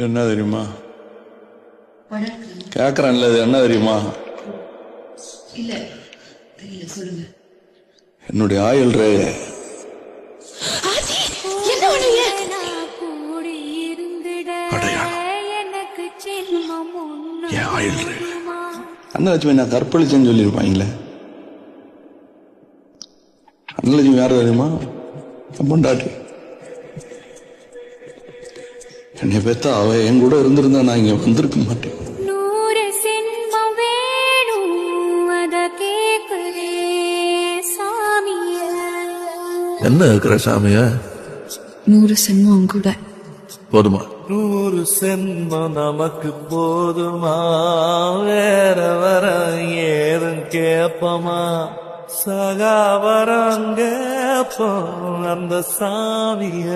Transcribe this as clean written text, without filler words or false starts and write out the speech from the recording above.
என்ன தெரியுமா கேக்குறேன்ல, இது என்ன தெரியுமா? இல்ல தெரியல, சொல்லுங்க. என்னுடைய ஆயுள் ரே. என் ஆயுள் ரே. அண்ணலட்சுமி நான் கற்பழிச்சேன்னு சொல்லியிருப்பாங்களே. அண்ணலட்சுமி யாரு தெரியுமா? பொண்டாட்டி. என்னை பெத்தா அவ என் கூட இருந்திருந்தா நான் இங்க வந்திருக்க மாட்டேன். என்ன இருக்கிற சாமிய? 100 சென்மம் கூட போதுமா? 100 சென்மம் நமக்கு போதுமா? வேற வர ஏதும் கேப்பமா? சகாவரம் கேப்போம் அந்த சாமிய